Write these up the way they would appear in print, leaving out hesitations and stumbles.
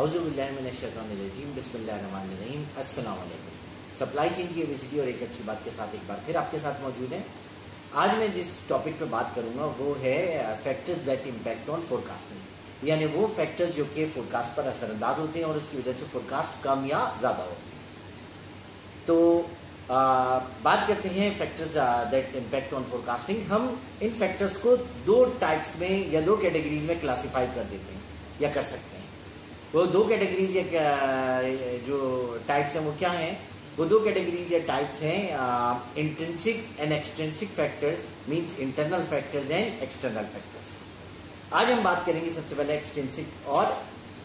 औज़ुबिल्लाहिमिनश्शैतानिर्रजीम बिस्मिल्लाहिर्रहमानिर्रहीम अस्सलाम वालेकुम। सप्लाई चेन की ओबेसिटी और एक अच्छी बात के साथ एक बार फिर आपके साथ मौजूद है। आज मैं जिस टॉपिक पे बात करूंगा वो है factors that impact on forecasting, यानी वो फैक्टर्स जो कि फोरकास्ट पर असरअंदाज होते हैं और उसकी वजह से फोरकास्ट कम या ज़्यादा होती है। तो बात करते हैं factors that impact on forecasting. हम इन फैक्टर्स को दो टाइप्स में या दो कैटेगरीज में क्लासीफाई कर देते हैं या कर सकते हैं। वो दो कैटेगरीज या जो टाइप्स हैं वो क्या हैं? वो दो कैटेगरीज या टाइप्स हैं intrinsic and extrinsic factors, means internal factors and external factors. आज हम बात करेंगे सबसे पहले एक्सट्रिंसिक और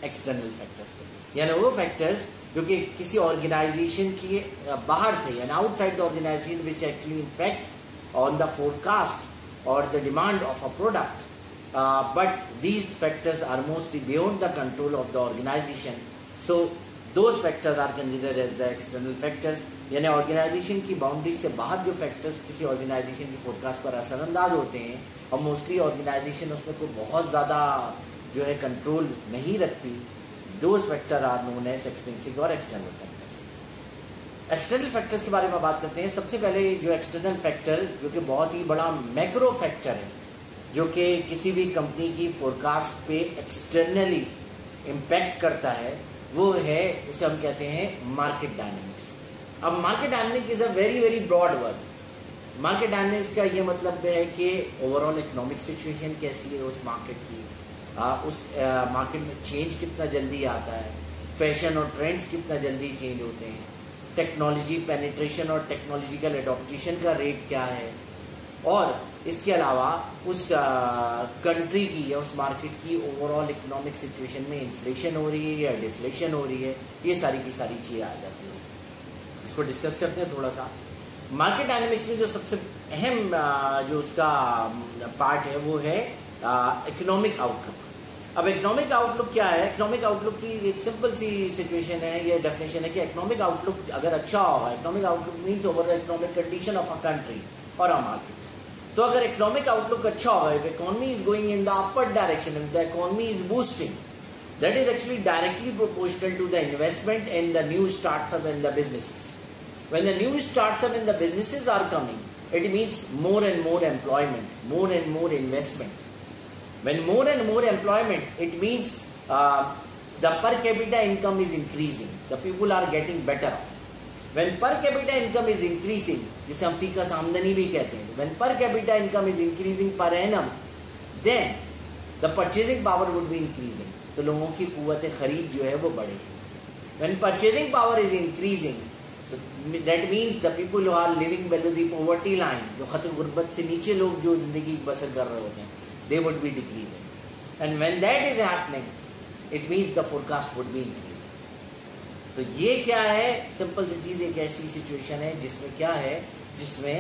एक्सटर्नल फैक्टर्स पे, यानी वो फैक्टर्स जो कि किसी ऑर्गेनाइजेशन के बाहर से यानी outside the organisation which actually impact on the forecast और the demand of a product, but these factors are mostly beyond the control of the organization, so those factors are considered as the external factors। यानी organisation की boundary से बाहर जो factors किसी organisation की forecast पर असरअंदाज होते हैं और मोस्टली ऑर्गेनाइजेशन उसमें कोई बहुत ज़्यादा जो है कंट्रोल नहीं रखती, those factor are known as extrinsic और एक्सटर्नल फैक्टर्स। एक्सटर्नल फैक्टर्स के बारे में बात करते हैं। सबसे पहले जो एक्सटर्नल फैक्टर जो कि बहुत ही बड़ा मैक्रो फैक्टर है जो कि किसी भी कंपनी की फोरकास्ट पे एक्सटर्नली इम्पैक्ट करता है, वो है उसे हम कहते हैं मार्केट डायनेमिक्स। अब market dynamics is a very very broad word. Market dynamics का ये मतलब है कि ओवरऑल इकोनॉमिक सिचुएशन कैसी है उस मार्केट की, उस मार्केट में चेंज कितना जल्दी आता है, फैशन और ट्रेंड्स कितना जल्दी चेंज होते हैं, टेक्नोलॉजी पेनिट्रेशन और टेक्नोलॉजिकल एडॉप्टेशन का रेट क्या है, और इसके अलावा उस कंट्री की या उस मार्केट की ओवरऑल इकोनॉमिक सिचुएशन में इन्फ्लेशन हो रही है या डिफ्लेशन हो रही है, ये सारी की सारी चीज़ें आ जाती हैं। इसको डिस्कस करते हैं थोड़ा सा। मार्केट डायनेमिक्स में जो सबसे अहम जो उसका पार्ट है वो है इकोनॉमिक आउटलुक। अब इकोनॉमिक आउटलुक क्या है? इकोनॉमिक आउटलुक की एक सिंपल सी सिचुएशन है, ये डेफिनेशन है कि इकोनॉमिक आउटलुक अगर अच्छा होगा, economic outlook means overall economic condition of a country और अ मार्केट। तो अगर इकोनॉमिक आउटलुक अच्छा होगा, if economy is going in the upward direction, if the economy is boosting, that is actually directly proportional to the investment in the new startup in the businesses. When the new startup in the businesses are coming, it means more and more employment, more and more investment. When more and more employment, it means the per capita income is increasing, the people are getting better off. When per capita income is increasing, जिसे हम faeces आमदनी भी कहते हैं, when per capita income is increasing per annum, then the purchasing power would be increasing. तो लोगों की कुव्वत खरीद जो है वो बढ़ेगी। When purchasing power is increasing, that means the people who are living below the poverty line, जो खतर गुर्बत से नीचे लोग जो जिंदगी बसर कर रहे होते हैं, they would be decreasing. And when that is happening, it means the forecast would be increasing. तो ये क्या है? सिंपल सी चीज़, एक ऐसी सिचुएशन है जिसमें क्या है, जिसमें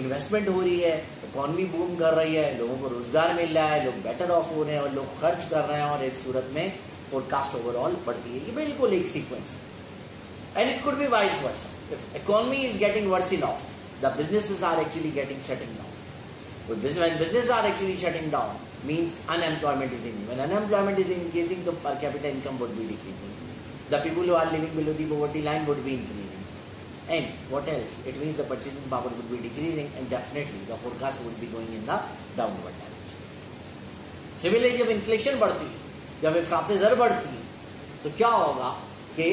इन्वेस्टमेंट हो रही है, इकॉनमी बूम कर रही है, लोगों को रोजगार मिल रहा है, लोग बेटर ऑफ हो रहे हैं और लोग खर्च कर रहे हैं, और इस सूरत में फोरकास्ट ओवरऑल बढ़ती है। ये बिल्कुल एक सीक्वेंस है। And it could be vice versa. If economy is getting worse off, the businesses are actually getting shutting down. When businesses are actually shutting down, means unemployment is increasing. When unemployment is increasing, the per capita income would be decreasing. The people who are living below the poverty line would be increasing. And what else? It means the purchasing power would be decreasing, and definitely the forecast would be going in the downward direction. Similarly, जब inflation बढ़ती है, जब इफरात ज़र बढ़ती है, तो क्या होगा कि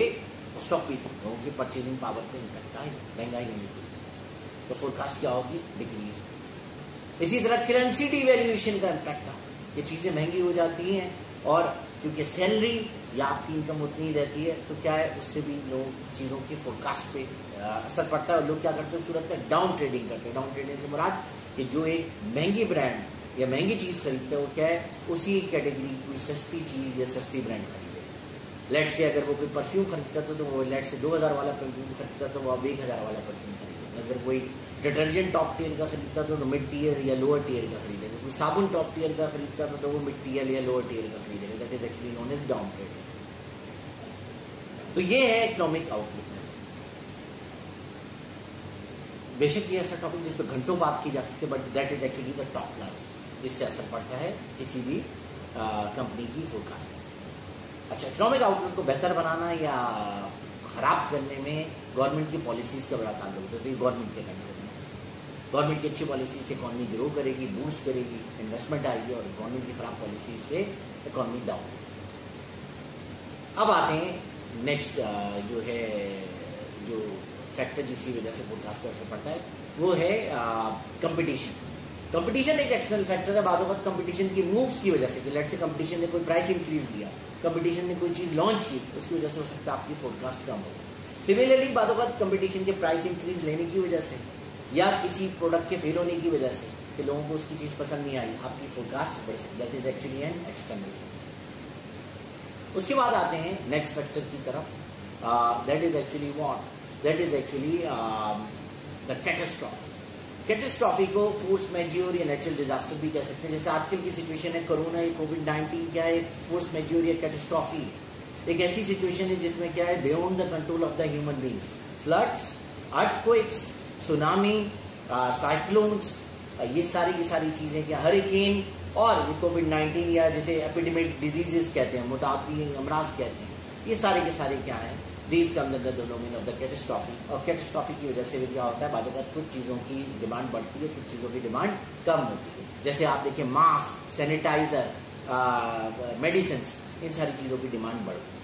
उस वक्त भी लोगों की परचेजिंग पावर पे इम्पैक्ट आएगा, महंगाई नहीं निकलेगी, तो फोरकास्ट क्या होगी? डिक्रीज। इसी तरह करेंसी डिवैल्यूएशन का इम्पैक्ट आता है। ये चीज़ें महंगी हो जाती हैं और क्योंकि सैलरी या आपकी इनकम उतनी ही रहती है, तो क्या है, उससे भी लोग चीज़ों की फोरकास्ट पे असर पड़ता है और लोग क्या करते हैं, सूरत में डाउन ट्रेडिंग करते हैं। डाउन ट्रेडिंग से मुराद कि जो एक महंगी ब्रांड या महंगी चीज़ खरीदते हैं वो क्या है, उसी कैटेगरी कोई सस्ती चीज़ या सस्ती ब्रांड खरीदते। लेट से अगर वो कोई परफ्यूम खरीदता तो वो लेट से 2000 वाला परफ्यूम खरीदता तो वो अब 1000 वाला परफ्यूम खरीदेगा। अगर कोई डिटर्जेंट टॉप टियर का खरीदता तो मिड टियर या लोअर टियर का खरीदेगा। कोई साबुन टॉप टियर का खरीदता तो वो मिड टियर या लोअर टियर का खरीदेगा। That is actually known as down trading. तो ये है इकोनॉमिक आउटलुक। बेशक ये ऐसा टॉपिक जिस पर घंटों बात की जा सकती है, but that is actually the top line. इससे असर पड़ता है किसी भी कंपनी की फोरकास्ट। अच्छा, इकोनॉमिक आउटलुक को बेहतर बनाना या ख़राब करने में गवर्नमेंट की पॉलिसीज़ का बड़ा ताल्लुक होता है। तो ये गवर्नमेंट के कंट्रोल में, गवर्नमेंट की अच्छी पॉलिसी से इकॉनमी ग्रो करेगी, बूस्ट करेगी, इन्वेस्टमेंट आएगी, और गवर्नमेंट की ख़राब पॉलिसी से इकॉनमी डाउन। अब आते हैं नेक्स्ट जो फैक्टर जिसकी वजह से फोरकास्ट पर असर पड़ता है, वो है कंपटीशन। कंपटीशन एक एक्सटर्नल फैक्टर है। बाद वक्त कंपटीशन की मूव्स की वजह से, कि लेट से कंपटीशन ने कोई प्राइस इंक्रीज दिया, कंपटीशन ने कोई चीज़ लॉन्च की, उसकी वजह से हो सकता है आपकी फोरकास्ट कम हो। सिमिलरली बाद वक्त कंपटीशन के प्राइस इंक्रीज लेने की वजह से या किसी प्रोडक्ट के फेल होने की वजह से कि लोगों को उसकी चीज़ पसंद नहीं आई, आपकी फोरकास्ट बढ़ सकती है। That is actually an external factor. उसके बाद आते हैं नेक्स्ट फैक्टर की तरफ, that is actually what, that is actually the catastrophe. Catastrophe को फोर्स मैज्योर या नेचुरल डिजास्टर भी कह सकते हैं। जैसे आजकल की सिचुएशन है, कोरोना, कोविड-19 क्या है, फोर्स मैज्योर या कैटास्ट्रॉफी, एक ऐसी सिचुएशन है जिसमें क्या है, beyond the control of the human beings, floods, earthquakes, tsunami, cyclones, ये सारी चीज़ें क्या, हरिकेन, और ये कोविड-19 या जैसे एपिडेमिक डिजीजेस कहते हैं, मुतादी अमराज कहते हैं, ये सारे के सारे क्या हैं, these come the domain of the catastrophe. और कैटास्ट्रॉफी की वजह से भी क्या होता है, बाद में कुछ चीज़ों की डिमांड बढ़ती है, कुछ चीज़ों की डिमांड कम होती है। जैसे आप देखिए मास्क, सैनिटाइजर, मेडिसिन, इन सारी चीज़ों की डिमांड बढ़ती है।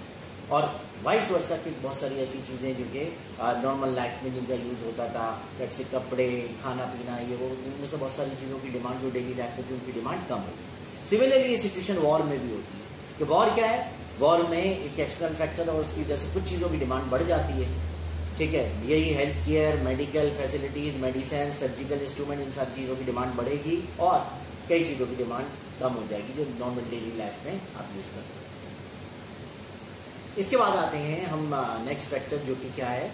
और वाइस वर्सा की बहुत सारी ऐसी चीज़ें जो कि नॉर्मल लाइफ में जिनका यूज़ होता था, जैसे कपड़े, खाना पीना, ये वो, इनमें से बहुत सारी चीज़ों की डिमांड जो डेली लाइफ में थी उनकी डिमांड कम होती है। सिमिलरली ये सिचुएशन वॉर में भी होती है कि वॉर क्या है, वॉर में एक एक्सटर्नल फैक्टर और उसकी वजह से कुछ चीज़ों की डिमांड बढ़ जाती है, ठीक है। यही health care, medical facilities, medicine, surgical instrument, इन सारी चीज़ों की डिमांड बढ़ेगी और कई चीज़ों की डिमांड कम हो जाएगी जो नॉर्मल डेली लाइफ में आप यूज़ करते हैं। इसके बाद आते हैं हम नेक्स्ट फैक्टर जो कि क्या है,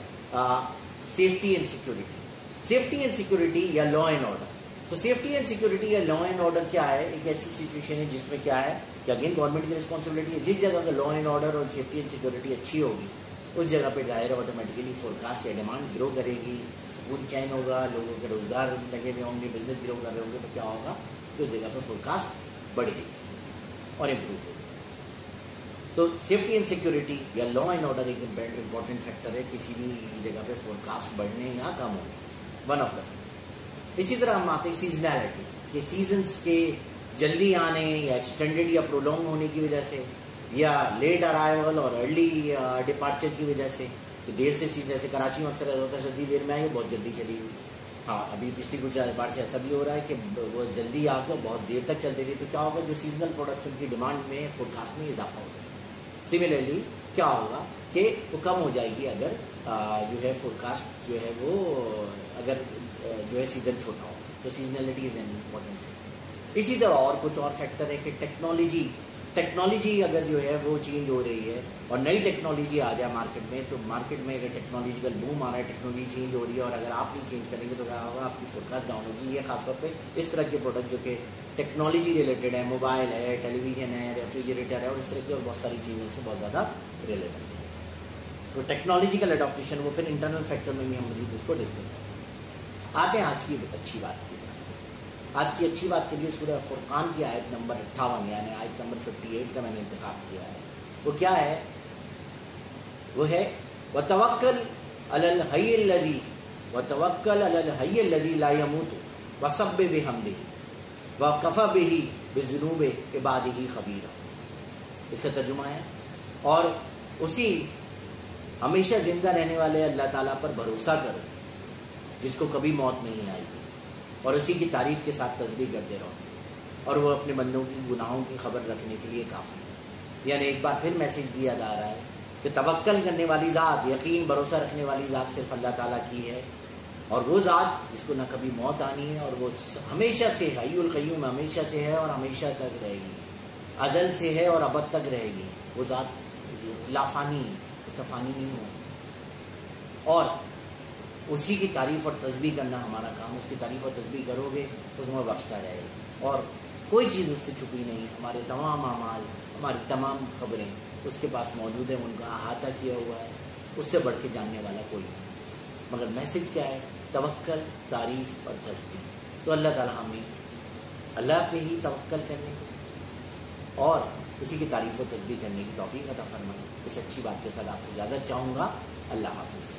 safety and security. Safety and security या लॉ एंड ऑर्डर। तो सेफ्टी एंड सिक्योरिटी या लॉ एंड ऑर्डर क्या है, एक ऐसी सिचुएशन है जिसमें क्या है कि अगेन गवर्नमेंट की रिस्पॉन्सिबिलिटी है, जिस जगह का लॉ एंड ऑर्डर और सेफ्टी एंड सिक्योरिटी अच्छी होगी उस जगह पे जाहिर ऑटोमेटिकली फोरकास्ट या डिमांड ग्रो करेगी, सुकून चैन होगा, लोगों के रोजगार लगे हुए होंगे, बिजनेस ग्रो कर रहे होंगे, तो क्या होगा कि उस जगह पर फोरकास्ट बढ़ेगी और इम्प्रूव होगी। तो सेफ्टी एंड सिक्योरिटी या लॉ एंड ऑर्डर एक इम्पॉर्टेंट फैक्टर है किसी भी जगह पे फोरकास्ट बढ़ने या कम होने, वन ऑफ द फैक्टर। इसी तरह हम आते हैं सीजनैलिटी, कि सीजन्स के जल्दी आने या एक्सटेंडेड या प्रोलॉन्ग होने की वजह से, या लेट अराइवल और अर्ली डिपार्चर की वजह से, कि देर से जैसे कराची में अक्सर ऐसा होता है सर्दी देर में आई है, बहुत जल्दी चली हुई। हाँ, अभी पिछली कुछ बार से ऐसा भी हो रहा है कि वो जल्दी आकर बहुत देर तक चलती रही, तो क्या होगा, जो सीजनल प्रोडक्शन की डिमांड में फोरकास्ट में इजाफा होगा। सिमिलरली क्या होगा कि वो कम हो जाएगी अगर जो है फोरकास्ट जो है वो अगर जो है सीजन छोटा हो, तो seasonality is an important factor. इसी तरह और कुछ और फैक्टर है कि टेक्नोलॉजी अगर जो है वो चेंज हो रही है और नई टेक्नोलॉजी आ जाए मार्केट में, तो मार्केट में अगर टेक्नोलॉजिकल बूम आ रहा है, टेक्नोलॉजी चेंज हो रही है और अगर आप नहीं चेंज करेंगे तो क्या होगा, आपकी फोरकास्ट डाउन होगी। ये खासतौर पे इस तरह के प्रोडक्ट जो कि टेक्नोलॉजी रिलेटेड है, मोबाइल है, टेलीविजन है, रेफ्रिजरेटर है और इस तरह की और बहुत सारी चीज़ों से बहुत ज़्यादा रिलेटेड है। तो टेक्नोलॉजिकल एडॉप्टेशन वो फिर इंटरनल फैक्टर में भी हम मजीद उसको डिस्कस करेंगे। आते हैं आज की अच्छी बात की। आज की अच्छी बात के लिए सूरह फुरकान की आयत नंबर 58 यानी आयत नंबर 58 का मैंने इंतखाब किया है। वो क्या है, वो है वतवक्कल अलल हय्यिल लज़ी ला यमूतु वसब्बिह बिहम्दिही वकफ़ा बिही बिज़ुनूबि इबादिही खबीरा। इसका तर्जुमा है, और उसी हमेशा जिंदा रहने वाले अल्लाह ताला पर भरोसा करो जिसको कभी मौत नहीं आएगी, और उसी की तारीफ़ के साथ तस्बीह करते रहो, और वो अपने बंदों की गुनाहों की खबर रखने के लिए काफ़ी है। यानी एक बार फिर मैसेज दिया जा रहा है कि तवक्कल करने वाली ज़ात, यकीन भरोसा रखने वाली ज़ात सिर्फ अल्लाह ताला की है, और वो ज़ात जिसको ना कभी मौत आनी है और वो हमेशा से है, हय्युल क़य्यूम हमेशा से है और हमेशा तक रहेगी, अज़ल से है और अबद तक रहेगी। वो ज़ात लाफानी, उसका फ़ानी नहीं हो, और उसी की तारीफ़ और तस्बीह करना हमारा काम। उसकी तारीफ़ और तस्बीह करोगे तो तुम्हें बख्शता रहेगा, और कोई चीज़ उससे छुपी नहीं। हमारे तमाम अमाल, हमारी तमाम खबरें उसके पास मौजूद है, उनका अहाता किया हुआ है, उससे बढ़ के जानने वाला कोई नहीं। मगर मैसेज क्या है, तवक्कल, तारीफ़ और तस्बीह। तो अल्लाह ताला हमें अल्लाह पे ही तवक्कल करने और उसी की तारीफ़ व तस्बीह करने की तौफीक अता फरमाए। इस अच्छी बात के साथ आपसे इजाज़त चाहूँगा। अल्लाह हाफ़िज़।